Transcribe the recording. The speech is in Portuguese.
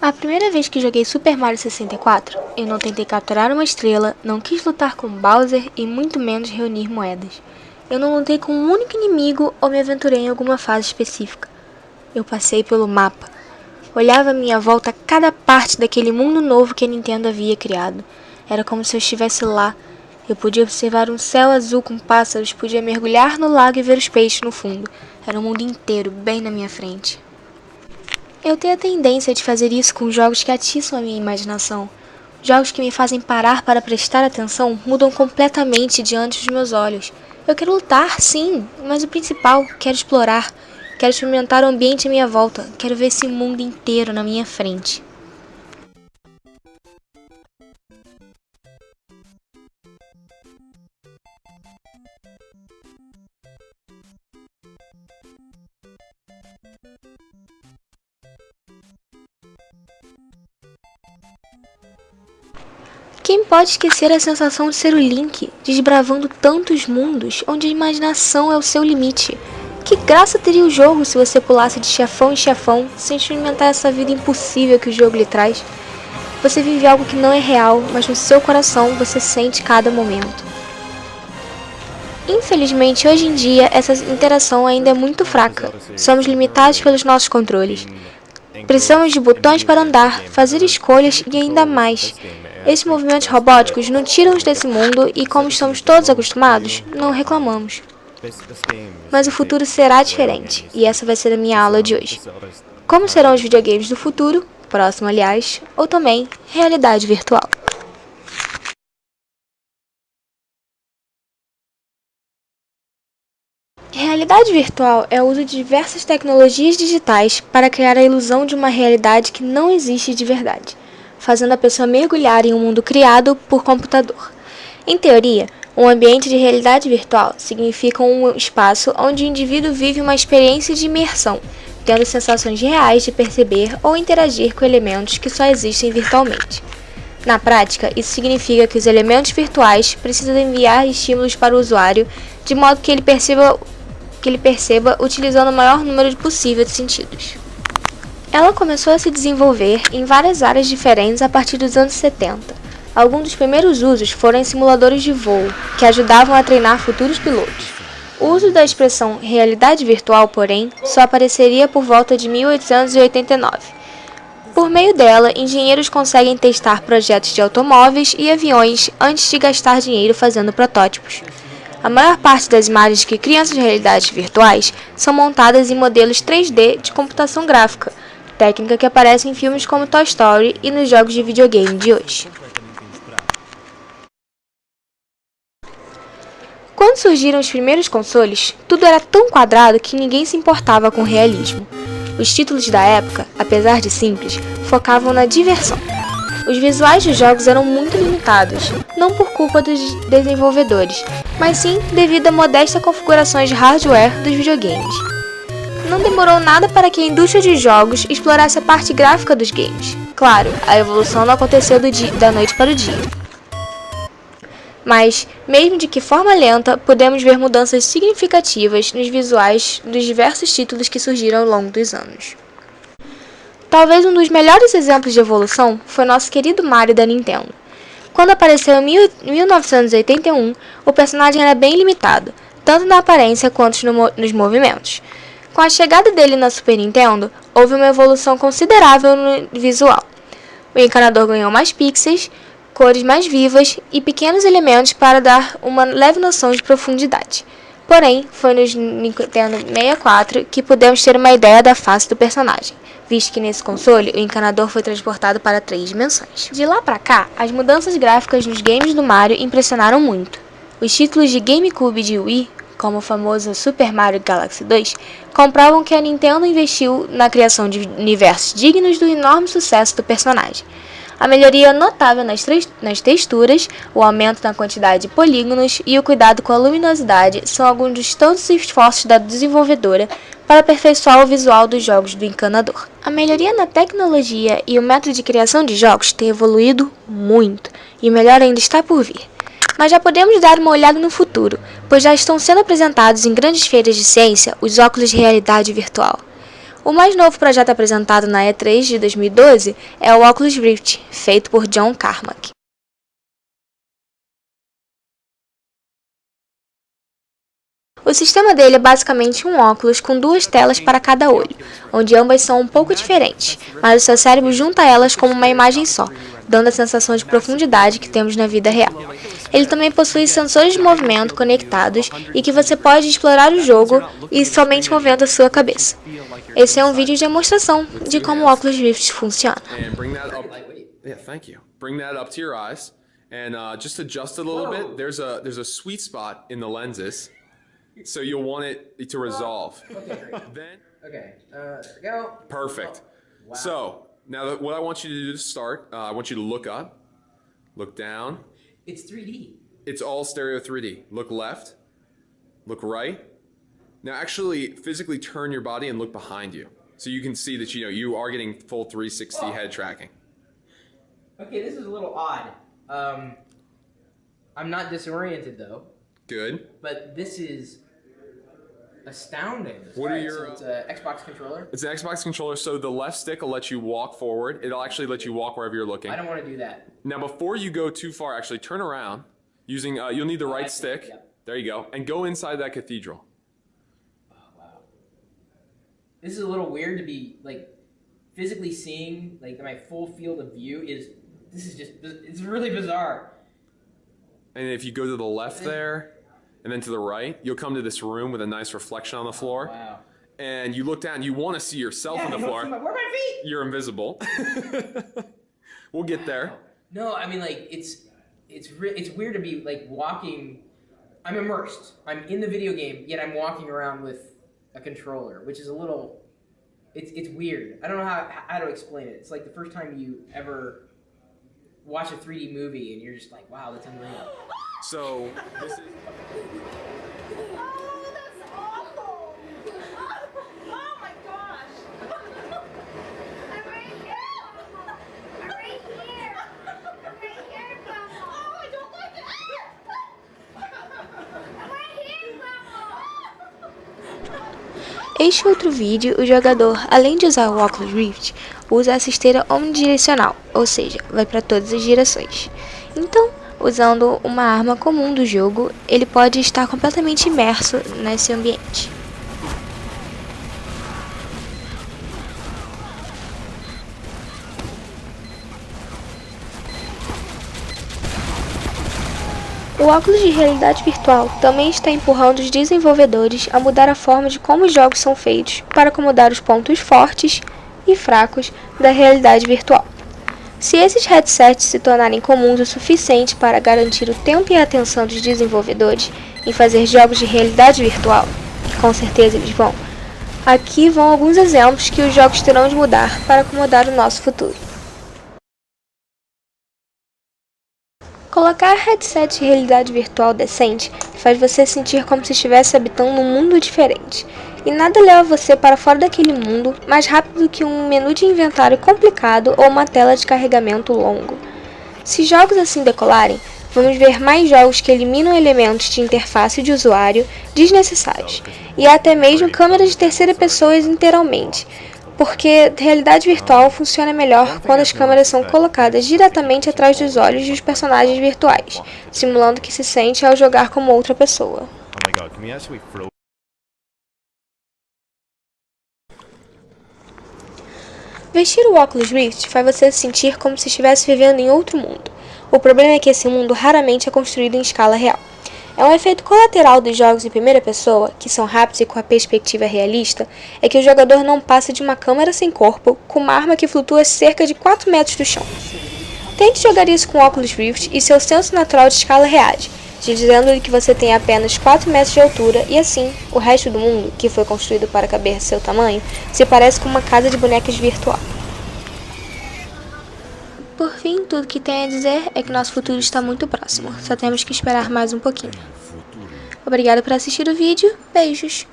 A primeira vez que joguei Super Mario 64, eu não tentei capturar uma estrela, não quis lutar com Bowser e muito menos reunir moedas. Eu não lutei com um único inimigo ou me aventurei em alguma fase específica. Eu passei pelo mapa. Olhava à minha volta cada parte daquele mundo novo que a Nintendo havia criado. Era como se eu estivesse lá. Eu podia observar um céu azul com pássaros, podia mergulhar no lago e ver os peixes no fundo. Era o mundo inteiro, bem na minha frente. Eu tenho a tendência de fazer isso com jogos que atiçam a minha imaginação. Jogos que me fazem parar para prestar atenção mudam completamente diante dos meus olhos. Eu quero lutar, sim, mas o principal, quero explorar. Quero experimentar o ambiente à minha volta. Quero ver esse mundo inteiro na minha frente. Quem pode esquecer a sensação de ser o Link, desbravando tantos mundos, onde a imaginação é o seu limite? Que graça teria o jogo se você pulasse de chefão em chefão, sem experimentar essa vida impossível que o jogo lhe traz? Você vive algo que não é real, mas no seu coração você sente cada momento. Infelizmente, hoje em dia, essa interação ainda é muito fraca. Somos limitados pelos nossos controles. Precisamos de botões para andar, fazer escolhas e ainda mais. Esses movimentos robóticos nos tiram desse mundo e, como estamos todos acostumados, não reclamamos. Mas o futuro será diferente, e essa vai ser a minha aula de hoje. Como serão os videogames do futuro, próximo aliás, ou também realidade virtual. Realidade virtual é o uso de diversas tecnologias digitais para criar a ilusão de uma realidade que não existe de verdade, fazendo a pessoa mergulhar em um mundo criado por computador. Em teoria, um ambiente de realidade virtual significa um espaço onde o indivíduo vive uma experiência de imersão, tendo sensações reais de perceber ou interagir com elementos que só existem virtualmente. Na prática, isso significa que os elementos virtuais precisam enviar estímulos para o usuário de modo que ele perceba utilizando o maior número possível de sentidos. Ela começou a se desenvolver em várias áreas diferentes a partir dos anos 70. Alguns dos primeiros usos foram em simuladores de voo, que ajudavam a treinar futuros pilotos. O uso da expressão realidade virtual, porém, só apareceria por volta de 1889. Por meio dela, engenheiros conseguem testar projetos de automóveis e aviões antes de gastar dinheiro fazendo protótipos. A maior parte das imagens que criam essas realidades virtuais são montadas em modelos 3D de computação gráfica, técnica que aparece em filmes como Toy Story e nos jogos de videogame de hoje. Quando surgiram os primeiros consoles, tudo era tão quadrado que ninguém se importava com o realismo. Os títulos da época, apesar de simples, focavam na diversão. Os visuais dos jogos eram muito limitados, não por culpa dos desenvolvedores, mas sim devido a modestas configurações de hardware dos videogames. Não demorou nada para que a indústria de jogos explorasse a parte gráfica dos games. Claro, a evolução não aconteceu da noite para o dia. Mas, mesmo de que forma lenta, podemos ver mudanças significativas nos visuais dos diversos títulos que surgiram ao longo dos anos. Talvez um dos melhores exemplos de evolução foi nosso querido Mario da Nintendo. Quando apareceu em 1981, o personagem era bem limitado, tanto na aparência quanto nos movimentos. Com a chegada dele na Super Nintendo, houve uma evolução considerável no visual. O encanador ganhou mais pixels, cores mais vivas e pequenos elementos para dar uma leve noção de profundidade. Porém, foi no Nintendo 64 que pudemos ter uma ideia da face do personagem, visto que nesse console o encanador foi transportado para 3 dimensões. De lá para cá, as mudanças gráficas nos games do Mario impressionaram muito. Os títulos de GameCube e de Wii, como o famoso Super Mario Galaxy 2, comprovam que a Nintendo investiu na criação de universos dignos do enorme sucesso do personagem. A melhoria notável nas texturas, o aumento na quantidade de polígonos e o cuidado com a luminosidade são alguns dos tantos esforços da desenvolvedora para aperfeiçoar o visual dos jogos do encanador. A melhoria na tecnologia e o método de criação de jogos tem evoluído muito, e o melhor ainda está por vir. Mas já podemos dar uma olhada no futuro, pois já estão sendo apresentados em grandes feiras de ciência os óculos de realidade virtual. O mais novo projeto apresentado na E3 de 2012 é o Oculus Rift, feito por John Carmack. O sistema dele é basicamente um óculos com duas telas para cada olho, onde ambas são um pouco diferentes, mas o seu cérebro junta elas como uma imagem só, dando a sensação de profundidade que temos na vida real. Ele também possui sensores de movimento conectados e que você pode explorar o jogo e somente movendo a sua cabeça. Esse é um vídeo de demonstração de como o Oculus Rift funciona. Just adjust a little bit. There's a sweet spot in the lenses, so you'll want it to resolve. There we go. Perfect. Wow. So now what I want you to do to start, I want you to look up, look down. It's 3D. It's all stereo 3D. Look left, look right. Now actually physically turn your body and look behind you, so you can see that you are getting full 360 head tracking. Okay, this is a little odd. I'm not disoriented though. Good. But this is astounding. What are your? So it's an Xbox controller. It's an Xbox controller. So the left stick will let you walk forward. It'll actually let you walk wherever you're looking. I don't want to do that. Now before you go too far, actually turn around using. You'll need the right stick. Yep. There you go, and go inside that cathedral. Oh wow. This is a little weird to be like physically seeing like my full field of view is. This is just. It's really bizarre. And if you go to the left there, and then to the right, you'll come to this room with a nice reflection on the floor. Wow. And you look down, you want to see yourself on the floor. Where are my feet? You're invisible. We'll get there. No, I mean like it's weird to be like walking. I'm immersed. I'm in the video game, yet I'm walking around with a controller, which is a little. It's weird. I don't know how to explain it. It's like the first time you ever watch a 3D movie and you're just like, wow, that's unreal. So this is. Oh, that's awful! Oh my gosh! I'm right here! I'm right here! I'm right here, Grandma! Oh, I don't like it! I'm right here, Grandma! Este outro vídeo, o jogador, além de usar o Oculus Rift, usa essa esteira omnidirecional, ou seja, vai para todas as direções. Então, usando uma arma comum do jogo, ele pode estar completamente imerso nesse ambiente. O óculos de realidade virtual também está empurrando os desenvolvedores a mudar a forma de como os jogos são feitos para acomodar os pontos fortes e fracos da realidade virtual. Se esses headsets se tornarem comuns o suficiente para garantir o tempo e a atenção dos desenvolvedores em fazer jogos de realidade virtual, que com certeza eles vão, aqui vão alguns exemplos que os jogos terão de mudar para acomodar o nosso futuro. Colocar headset de realidade virtual decente faz você sentir como se estivesse habitando um mundo diferente, e nada leva você para fora daquele mundo mais rápido que um menu de inventário complicado ou uma tela de carregamento longo. Se jogos assim decolarem, vamos ver mais jogos que eliminam elementos de interface de usuário desnecessários, e até mesmo câmeras de terceira pessoa inteiramente, porque realidade virtual funciona melhor quando as câmeras são colocadas diretamente atrás dos olhos dos personagens virtuais, simulando o que se sente ao jogar como outra pessoa. Vestir o Oculus Rift faz você se sentir como se estivesse vivendo em outro mundo. O problema é que esse mundo raramente é construído em escala real. É um efeito colateral dos jogos em primeira pessoa, que são rápidos e com a perspectiva realista, é que o jogador não passa de uma câmera sem corpo com uma arma que flutua cerca de 4 metros do chão. Tente jogar isso com o Oculus Rift e seu senso natural de escala reage, dizendo-lhe que você tem apenas 4 metros de altura e assim, o resto do mundo, que foi construído para caber seu tamanho, se parece com uma casa de bonecas virtual. Por fim, tudo que tem a dizer é que nosso futuro está muito próximo, só temos que esperar mais um pouquinho. Obrigada por assistir o vídeo, beijos!